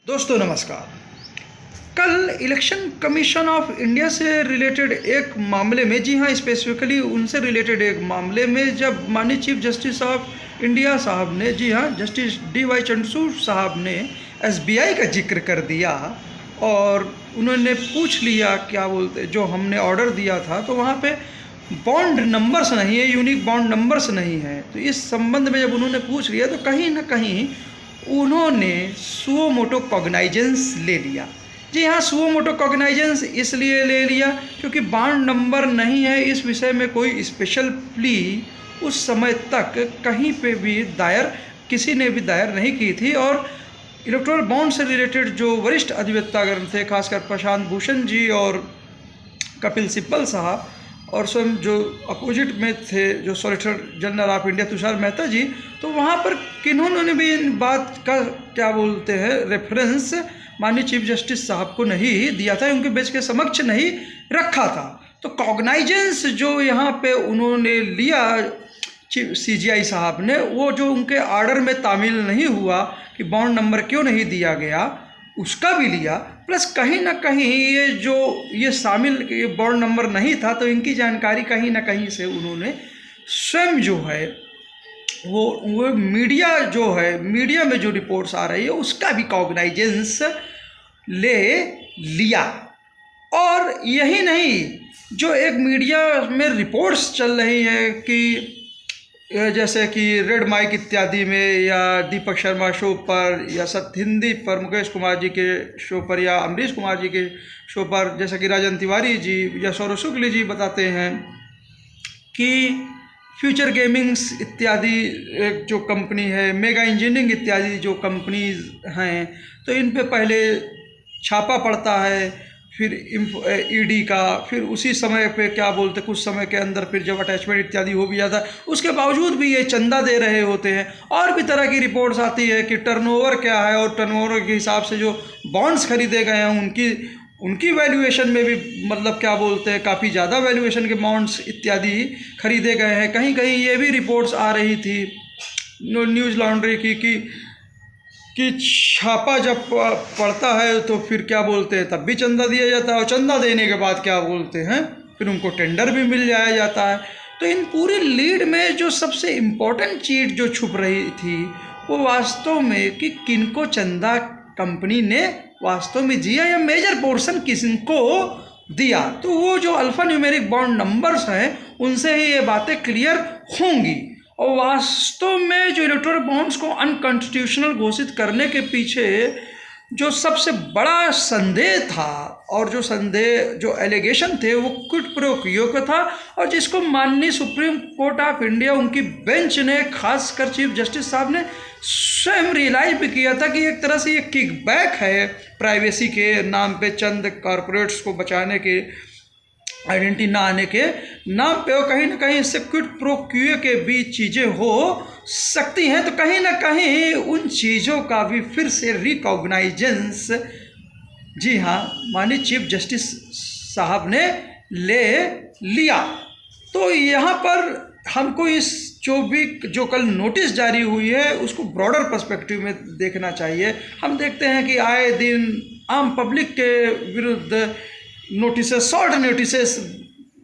दोस्तों नमस्कार। कल इलेक्शन कमीशन ऑफ इंडिया से रिलेटेड एक मामले में, जी हाँ स्पेसिफिकली उनसे रिलेटेड एक मामले में, जब माननीय चीफ जस्टिस ऑफ इंडिया साहब ने, जी हाँ जस्टिस DY चंद्रचूड़ साहब ने SBI का जिक्र कर दिया और उन्होंने पूछ लिया क्या बोलते जो हमने ऑर्डर दिया था, तो वहाँ पे बॉन्ड नंबर्स नहीं है, यूनिक बॉन्ड नंबर्स नहीं है। तो इस संबंध में जब उन्होंने पूछ लिया तो कहीं ना कहीं उन्होंने सुओ मोटो कॉग्नाइजेंस ले लिया। जी हाँ, सुओ मोटो कॉग्नाइजेंस इसलिए ले लिया क्योंकि बॉन्ड नंबर नहीं है। इस विषय में कोई स्पेशल प्ली उस समय तक कहीं पे भी किसी ने भी दायर नहीं की थी और इलेक्टोरल बॉन्ड से रिलेटेड जो वरिष्ठ अधिवक्तागण थे, खासकर प्रशांत भूषण जी और कपिल सिब्बल साहब, और स्वयं जो अपोजिट में थे जो solicitor general of India Tushar Mehta ji, तो वहाँ पर किन्होंने भी इन बात का क्या बोलते हैं रेफरेंस माननीय चीफ जस्टिस साहब को नहीं दिया था, उनके बेंच के समक्ष नहीं रखा था। तो कॉग्नाइजेंस जो यहाँ पे उन्होंने लिया CJI साहब ने, वो जो उनके आर्डर में तामील नहीं हुआ कि बॉन्ड नंबर क्यों नहीं दिया गया, उसका भी लिया। प्लस कहीं ना कहीं ये शामिल ये बॉन्ड नंबर नहीं था, तो इनकी जानकारी कहीं ना कहीं से उन्होंने स्वयं जो है वो मीडिया जो है, मीडिया में जो रिपोर्ट्स आ रही है उसका भी कॉग्नाइजेंस ले लिया। और यही नहीं, जो एक मीडिया में रिपोर्ट्स चल रही है कि जैसे कि रेड माइक इत्यादि में या दीपक शर्मा शो पर या सत्य हिंदी पर मुकेश कुमार जी के शो पर या अमरीश कुमार जी के शो पर, जैसा कि राजन तिवारी जी या सौरभ शुक्ल जी बताते हैं कि फ्यूचर गेमिंग्स इत्यादि एक जो कंपनी है, मेगा इंजीनियरिंग इत्यादि जो कंपनीज हैं, तो इन पे पहले छापा पड़ता है, फिर ED का, फिर उसी समय पे क्या बोलते कुछ समय के अंदर फिर जब अटैचमेंट इत्यादि हो भी जाता है, उसके बावजूद भी ये चंदा दे रहे होते हैं। और भी तरह की रिपोर्ट्स आती है कि टर्नओवर क्या है और टर्नओवर के हिसाब से जो बॉन्ड्स खरीदे गए हैं उनकी वैल्यूएशन में भी मतलब क्या बोलते हैं काफ़ी ज़्यादा वैल्यूएशन के बॉन्ड्स इत्यादि खरीदे गए हैं। कहीं कहीं ये भी रिपोर्ट्स आ रही थी न्यूज़ लॉन्ड्री की कि छापा जब पड़ता है तो फिर क्या बोलते हैं तब भी चंदा दिया जाता है, और चंदा देने के बाद क्या बोलते हैं फिर उनको टेंडर भी मिल जाया जाता है। तो इन पूरी लीड में जो सबसे इम्पोर्टेंट चीज़ जो छुप रही थी वो वास्तव में कि किनको चंदा कंपनी ने वास्तव में दिया या मेजर पोर्शन किसको दिया। तो वो जो अल्फा न्यूमेरिक बॉन्ड नंबर्स हैं उनसे ही ये बातें क्लियर होंगी। और वास्तव में जो इलेक्टोरल बॉन्ड्स को अनकॉन्स्टिट्यूशनल घोषित करने के पीछे जो सबसे बड़ा संदेह था और जो एलिगेशन थे वो क्विड प्रो क्वो का था, और जिसको माननीय सुप्रीम कोर्ट ऑफ इंडिया उनकी बेंच ने, खासकर चीफ जस्टिस साहब ने स्वयं रियलाइज भी किया था कि एक तरह से ये किकबैक है प्राइवेसी के नाम पे, चंद कॉरपोरेट्स को बचाने के, आइडेंटिटी ना आने के नाम पे, और कहीं ना कहीं इससे क्विड प्रो क्वो के भी चीज़ें हो सकती हैं। तो कहीं ना कहीं उन चीज़ों का भी फिर से रिकॉग्नाइजेंस, जी हाँ माननीय चीफ जस्टिस साहब ने ले लिया। तो यहाँ पर हमको इस जो कल नोटिस जारी हुई है उसको ब्रॉडर पर्सपेक्टिव में देखना चाहिए। हम देखते हैं कि आए दिन आम पब्लिक के विरुद्ध नोटिसेस, शॉर्ट नोटिसेस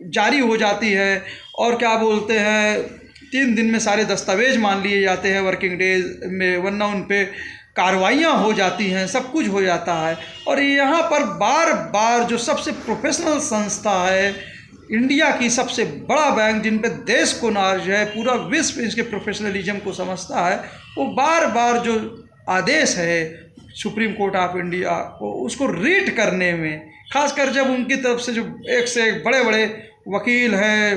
जारी हो जाती है, और क्या बोलते हैं 3 दिन में सारे दस्तावेज मान लिए जाते हैं वर्किंग डेज में, वरना उन पे कार्रवाइयाँ हो जाती हैं, सब कुछ हो जाता है। और यहाँ पर बार बार जो सबसे प्रोफेशनल संस्था है, इंडिया की सबसे बड़ा बैंक, जिन पे देश को नाज है, पूरा विश्व इसके प्रोफेशनलिज्म को समझता है, वो बार बार जो आदेश है सुप्रीम कोर्ट ऑफ इंडिया को उसको रीड करने में, खासकर जब उनकी तरफ से जो एक से एक बड़े बड़े वकील हैं,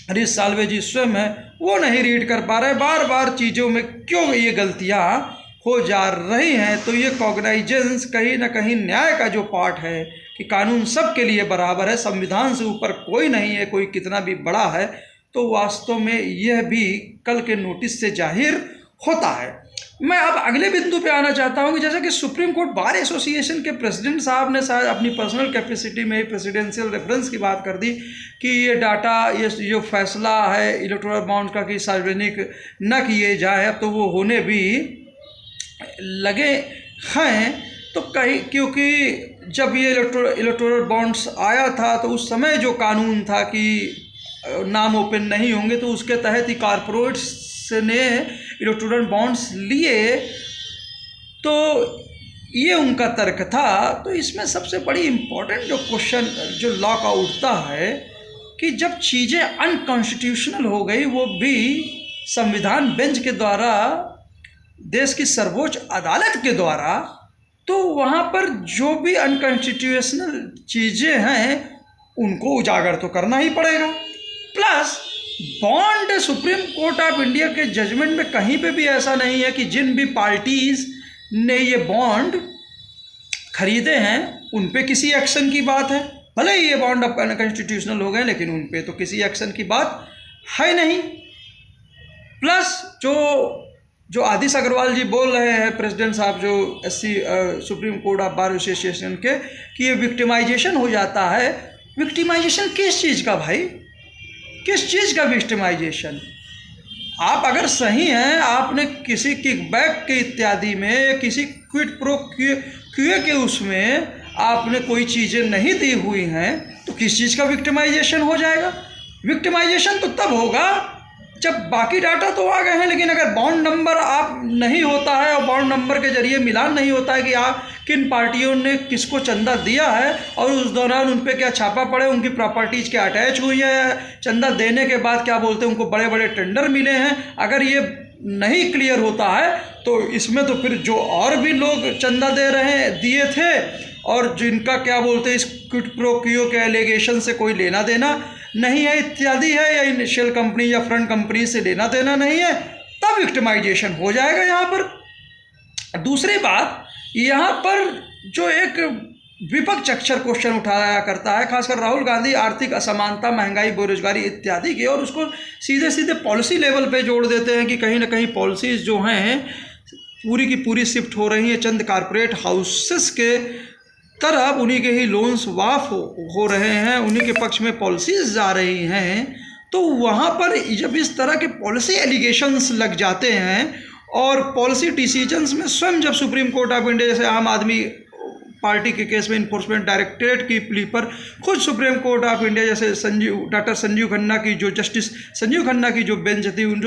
हरीश साल्वे जी स्वयं हैं, वो नहीं रीड कर पा रहे, बार बार चीज़ों में क्यों ये गलतियाँ हो जा रही हैं। तो ये कॉग्नाइजेंस कहीं ना कहीं न्याय का जो पार्ट है कि कानून सबके लिए बराबर है, संविधान से ऊपर कोई नहीं है, कोई कितना भी बड़ा है, तो वास्तव में यह भी कल के नोटिस से जाहिर होता है। मैं अब अगले बिंदु पे आना चाहता हूँ कि जैसा कि सुप्रीम कोर्ट बार एसोसिएशन के प्रेसिडेंट साहब ने शायद अपनी पर्सनल कैपेसिटी में प्रेसिडेंशियल रेफरेंस की बात कर दी कि ये डाटा, ये जो फैसला है इलेक्टोरल बॉन्ड्स का कि सार्वजनिक न किए जाए, अब तो वो होने भी लगे हैं। तो कहीं क्योंकि जब ये इलेक्टोरल बॉन्ड्स आया था तो उस समय जो कानून था कि नाम ओपन नहीं होंगे, तो उसके तहत ही कॉरपोरेट्स ने इलेक्टोरल बॉन्ड्स लिए। तो ये उनका तर्क था। तो इसमें सबसे बड़ी इम्पोर्टेंट जो क्वेश्चन जो लॉ का उठता है कि जब चीज़ें अनकॉन्स्टिट्यूशनल हो गई, वो भी संविधान बेंच के द्वारा, देश की सर्वोच्च अदालत के द्वारा, तो वहाँ पर जो भी अनकॉन्स्टिट्यूशनल चीज़ें हैं उनको उजागर तो करना ही पड़ेगा। Plus bond, supreme court of India के जजमेंट में कहीं पे भी ऐसा नहीं है कि जिन भी पार्टीज़ ने ये बॉन्ड खरीदे हैं उन पे किसी एक्शन की बात है। भले ही ये बॉन्ड अब अनकॉन्स्टिट्यूशनल हो गए, लेकिन उन पे तो किसी एक्शन की बात है नहीं। प्लस जो आदिश अग्रवाल जी बोल रहे हैं, प्रेसिडेंट साहब, जो supreme court of bar association के, कि ये विक्टिमाइजेशन हो जाता है। विक्टिमाइजेशन किस चीज़ का भाई? किस चीज़ का विक्टिमाइजेशन? आप अगर सही हैं, आपने किसी किकबैक के इत्यादि में, किसी क्विड प्रो क्यू के उसमें आपने कोई चीज़ें नहीं दी हुई हैं, तो किस चीज़ का विक्टिमाइजेशन हो जाएगा? विक्टिमाइजेशन तो तब होगा जब बाकी डाटा तो आ गए हैं, लेकिन अगर बॉन्ड नंबर आप नहीं होता है और बॉन्ड नंबर के जरिए मिलान नहीं होता है कि आप किन पार्टियों ने किसको चंदा दिया है और उस दौरान उन पे क्या छापा पड़े, उनकी प्रॉपर्टीज़ क्या अटैच हुई है, चंदा देने के बाद क्या बोलते हैं उनको बड़े बड़े टेंडर मिले हैं, अगर ये नहीं क्लियर होता है तो इसमें तो फिर जो और भी लोग चंदा दिए थे और जिनका क्या बोलते हैं इस क्विड प्रो क्वियो के एलिगेशन से कोई लेना देना नहीं है इत्यादि है, या इनिशियल कंपनी या फ्रंट कंपनी से लेना देना नहीं है, तब विक्टिमाइजेशन हो जाएगा यहाँ पर। दूसरी बात, यहाँ पर जो एक विपक्ष अक्षर क्वेश्चन उठाया करता है, खासकर राहुल गांधी, आर्थिक असमानता, महंगाई, बेरोजगारी इत्यादि के, और उसको सीधे सीधे पॉलिसी लेवल पे जोड़ देते हैं कि कहीं ना कहीं पॉलिसीज़ जो हैं पूरी की पूरी शिफ्ट हो रही हैं चंद कॉरपोरेट हाउसेस के तरफ, उन्हीं के ही लोन्स वाफ हो रहे हैं, उन्हीं के पक्ष में पॉलिसीज़ जा रही हैं। तो वहाँ पर जब इस तरह के पॉलिसी एलिगेशंस लग जाते हैं और पॉलिसी डिसीजंस में स्वयं जब सुप्रीम कोर्ट ऑफ इंडिया जैसे आम आदमी पार्टी के केस में इन्फोर्समेंट डायरेक्टरेट की प्ली पर खुद सुप्रीम कोर्ट ऑफ इंडिया जैसे डॉक्टर संजीव खन्ना की जो जस्टिस संजीव खन्ना की जो बेंच थी, उन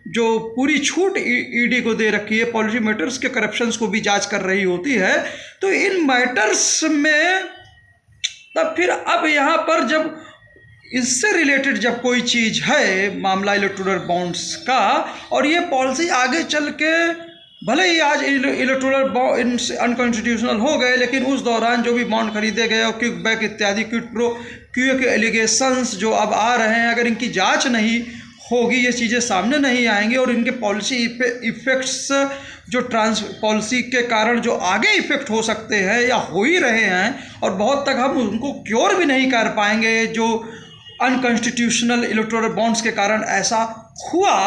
जो पूरी छूट ईडी को दे रखी है, पॉलिसी मैटर्स के करप्शंस को भी जांच कर रही होती है, तो इन मैटर्स में तब फिर अब यहाँ पर जब इससे रिलेटेड जब कोई चीज़ है, मामला इलेक्टोरल बॉन्ड्स का, और ये पॉलिसी आगे चल के भले ही आज इलेक्टोरल बॉन्ड अनकॉन्स्टिट्यूशनल हो गए, लेकिन उस दौरान जो भी बॉन्ड खरीदे गए और किकबैक इत्यादि क्विड प्रो क्यू के एलिगेशंस जो अब आ रहे हैं, अगर इनकी जांच नहीं होगी, ये चीज़ें सामने नहीं आएंगी और इनके पॉलिसी इफ़ेक्ट्स जो पॉलिसी के कारण जो आगे इफ़ेक्ट हो सकते हैं या हो ही रहे हैं और बहुत तक हम उनको क्योर भी नहीं कर पाएंगे, जो अनकॉन्स्टिट्यूशनल इलेक्टोरल बॉन्ड्स के कारण ऐसा हुआ,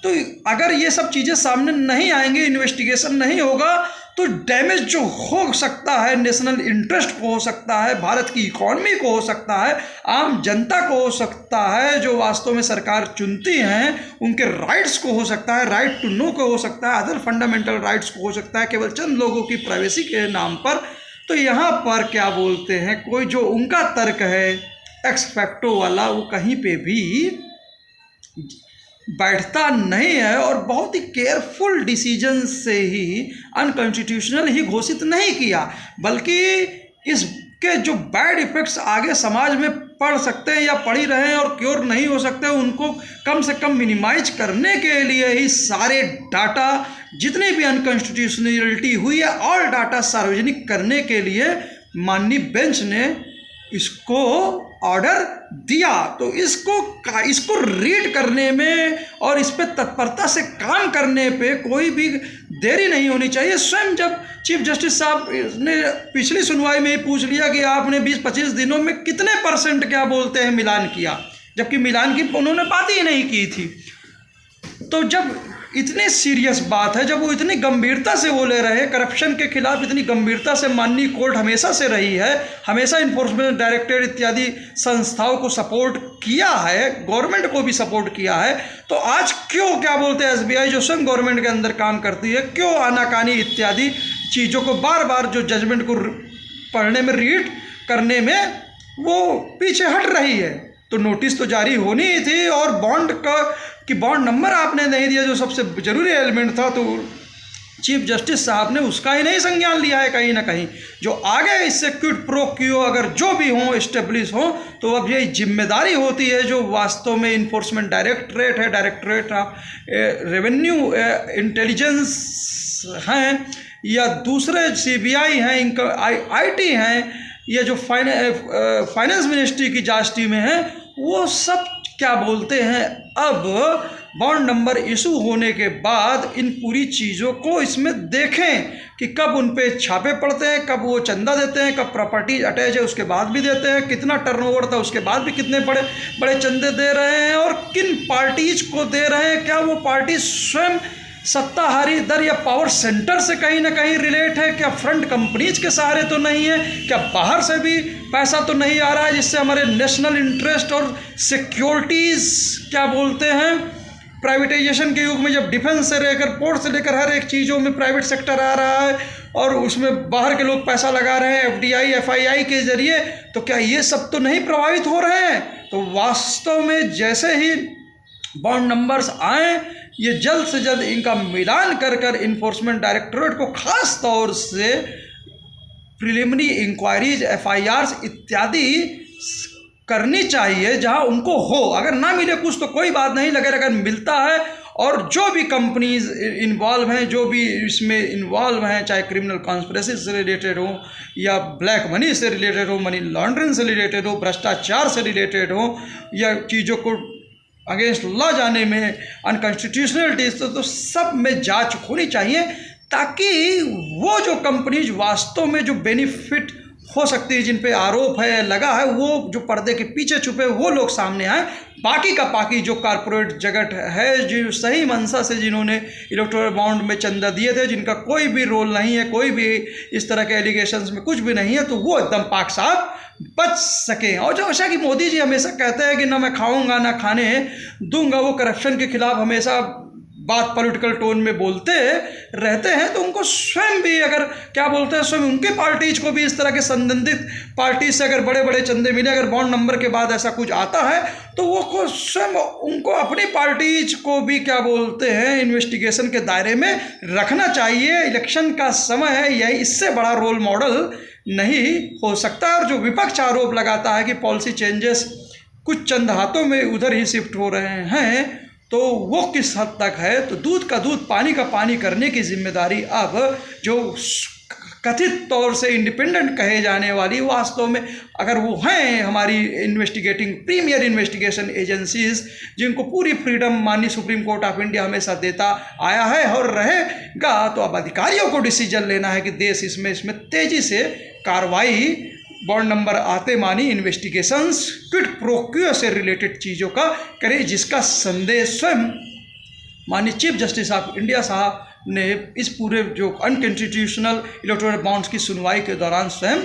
तो अगर ये सब चीज़ें सामने नहीं आएंगी, इन्वेस्टिगेशन नहीं होगा, तो डैमेज जो हो सकता है नेशनल इंटरेस्ट को हो सकता है, भारत की इकॉनमी को हो सकता है, आम जनता को हो सकता है, जो वास्तव में सरकार चुनती हैं उनके राइट्स को हो सकता है, राइट टू नो को हो सकता है, अदर फंडामेंटल राइट्स को हो सकता है, केवल चंद लोगों की प्राइवेसी के नाम पर। तो यहाँ पर क्या बोलते हैं, कोई जो उनका तर्क है एक्स फैक्टो वाला, वो कहीं पे भी बैठता नहीं है और बहुत ही केयरफुल डिसीजन से ही अनकॉन्स्टिट्यूशनल ही घोषित नहीं किया, बल्कि इसके जो बैड इफ़ेक्ट्स आगे समाज में पड़ सकते हैं या पड़ ही रहे हैं और क्योर नहीं हो सकते, उनको कम से कम मिनिमाइज करने के लिए ही सारे डाटा, जितनी भी अनकॉन्स्टिट्यूशनलिटी हुई है, ऑल डाटा सार्वजनिक करने के लिए माननीय बेंच ने इसको ऑर्डर दिया। तो इसको रीड करने में और इस पर तत्परता से काम करने पे कोई भी देरी नहीं होनी चाहिए। स्वयं जब चीफ जस्टिस साहब ने पिछली सुनवाई में ही पूछ लिया कि आपने 20-25 दिनों में कितने % क्या बोलते हैं मिलान किया, जबकि मिलान की उन्होंने बात ही नहीं की थी। तो जब इतनी सीरियस बात है, जब वो इतनी गंभीरता से वो ले रहे हैं, करप्शन के खिलाफ इतनी गंभीरता से माननीय कोर्ट हमेशा से रही है, हमेशा इन्फोर्समेंट डायरेक्टरेट इत्यादि संस्थाओं को सपोर्ट किया है, गवर्नमेंट को भी सपोर्ट किया है, तो आज क्यों क्या बोलते हैं SBI जो स्वयं गवर्नमेंट के अंदर काम करती है, क्यों आनाकानी इत्यादि चीज़ों को बार बार जो जजमेंट को पढ़ने में, रीड करने में वो पीछे हट रही है। तो नोटिस तो जारी होनी ही थी, और बॉन्ड का कि बॉन्ड नंबर आपने नहीं दिया जो सबसे ज़रूरी एलिमेंट था, तो चीफ जस्टिस साहब ने उसका ही नहीं संज्ञान लिया है कहीं ना कहीं। जो आगे इससे क्विड प्रो क्यो अगर जो भी हो इस्टेब्लिश हो, तो अब यही जिम्मेदारी होती है जो वास्तव में इन्फोर्समेंट डायरेक्टरेट है, डायरेक्टरेट ऑफ रेवेन्यू इंटेलिजेंस हैं, या दूसरे सीबीआई हैं, इनका आईटी हैं, या जो फाइनेंस मिनिस्ट्री की जांच टीमें हैं, वो सब क्या बोलते हैं, अब बॉन्ड नंबर इशू होने के बाद इन पूरी चीज़ों को इसमें देखें कि कब उन पे छापे पड़ते हैं, कब वो चंदा देते हैं, कब प्रॉपर्टी अटैच है उसके बाद भी देते हैं, कितना टर्नओवर था उसके बाद भी कितने बड़े बड़े चंदे दे रहे हैं, और किन पार्टीज को दे रहे हैं। क्या वो पार्टी स्वयं सत्ताधारी दर या पावर सेंटर से कहीं ना कहीं रिलेट है? क्या फ्रंट कंपनीज के सहारे तो नहीं है? क्या बाहर से भी पैसा तो नहीं आ रहा है जिससे हमारे नेशनल इंटरेस्ट और सिक्योरिटीज़ क्या बोलते हैं, प्राइवेटाइजेशन के युग में जब डिफेंस से लेकर पोर्ट से लेकर हर एक चीज़ों में प्राइवेट सेक्टर आ रहा है और उसमें बाहर के लोग पैसा लगा रहे हैं एफडीआई एफआईआई के जरिए, तो क्या ये सब तो नहीं प्रभावित हो रहे हैं? तो वास्तव में जैसे ही बॉन्ड नंबर्स आए, ये जल्द से जल्द इनका मिलान कर कर इन्फोर्समेंट डायरेक्टरेट को खास तौर से प्रिलिमिनरी इंक्वायरीज एफआईआर्स इत्यादि करनी चाहिए जहां उनको हो। अगर ना मिले कुछ तो कोई बात नहीं, अगर मिलता है और जो भी कंपनीज इन्वॉल्व हैं, जो भी इसमें इन्वॉल्व हैं, चाहे क्रिमिनल कॉन्स्पिरेसी से रिलेटेड हो या ब्लैक मनी से रिलेटेड हो, मनी लॉन्ड्रिंग से रिलेटेड हो, भ्रष्टाचार से रिलेटेड हो, या चीज़ों को अगेंस्ट लॉ जाने में अनकॉन्स्टिट्यूशनलिटीज, तो सब में जांच होनी चाहिए, ताकि वो जो कंपनीज वास्तव में जो बेनिफिट हो सकती है, जिन पे आरोप है लगा है, वो जो पर्दे के पीछे छुपे वो लोग सामने आए। बाकी का बाकी जो कारपोरेट जगत है, जो सही मंशा से जिन्होंने इलेक्टोरल बॉन्ड में चंदा दिए थे, जिनका कोई भी रोल नहीं है, कोई भी इस तरह के एलिगेशंस में कुछ भी नहीं है, तो वो एकदम पाक साफ बच सके। और जो ऐसा कि मोदी जी हमेशा कहते हैं कि ना मैं खाऊंगा ना खाने दूंगा, वो करप्शन के खिलाफ हमेशा बात पॉलिटिकल टोन में बोलते रहते हैं, तो उनको स्वयं भी अगर क्या बोलते हैं, स्वयं उनके पार्टीज को भी इस तरह के संबंधित पार्टी से अगर बड़े बड़े चंदे मिले, अगर बॉन्ड नंबर के बाद ऐसा कुछ आता है, तो वो को स्वयं उनको अपनी पार्टीज को भी क्या बोलते हैं इन्वेस्टिगेशन के दायरे में रखना चाहिए। इलेक्शन का समय है, यही इससे बड़ा रोल मॉडल नहीं हो सकता। और जो विपक्ष आरोप लगाता है कि पॉलिसी चेंजेस कुछ चंद हाथों में उधर ही शिफ्ट हो रहे हैं, तो वो किस हद तक है? तो दूध का दूध पानी का पानी करने की जिम्मेदारी अब जो कथित तौर से इंडिपेंडेंट कहे जाने वाली, वास्तव में अगर वो हैं हमारी इन्वेस्टिगेटिंग प्रीमियर इन्वेस्टिगेशन एजेंसीज, जिनको पूरी फ्रीडम माननीय सुप्रीम कोर्ट ऑफ इंडिया हमेशा देता आया है और रहेगा, तो अब अधिकारियों को डिसीजन लेना है कि देश इसमें तेजी से कार्रवाई बॉन्ड नंबर आते मानी इन्वेस्टिगेशंस क्विड प्रो क्यो से रिलेटेड चीज़ों का करे, जिसका संदेश स्वयं माननीय चीफ जस्टिस ऑफ इंडिया साहब ने इस पूरे जो अनकॉन्स्टिट्यूशनल इलेक्टोरल बॉन्ड्स की सुनवाई के दौरान स्वयं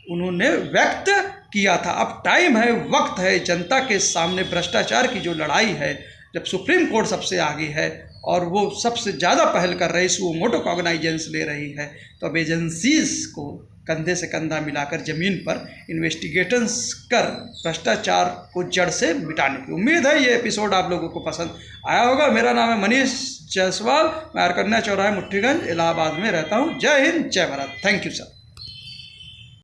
उन्होंने व्यक्त किया था। अब टाइम है, वक्त है, जनता के सामने भ्रष्टाचार की जो लड़ाई है, जब सुप्रीम कोर्ट सबसे आगे है और वो सबसे ज़्यादा पहल कर रही, सुओ मोटो कॉग्नाइजेंस ले रही है, तो अब एजेंसीज को कंधे से कंधा मिलाकर ज़मीन पर इन्वेस्टिगेशंस कर भ्रष्टाचार को जड़ से मिटाने की उम्मीद है। ये एपिसोड आप लोगों को पसंद आया होगा। मेरा नाम है मनीष जायसवाल, मैं आरकन्या चौराहे मुट्ठीगंज इलाहाबाद में रहता हूँ। जय हिंद, जय भारत। Thank you sir.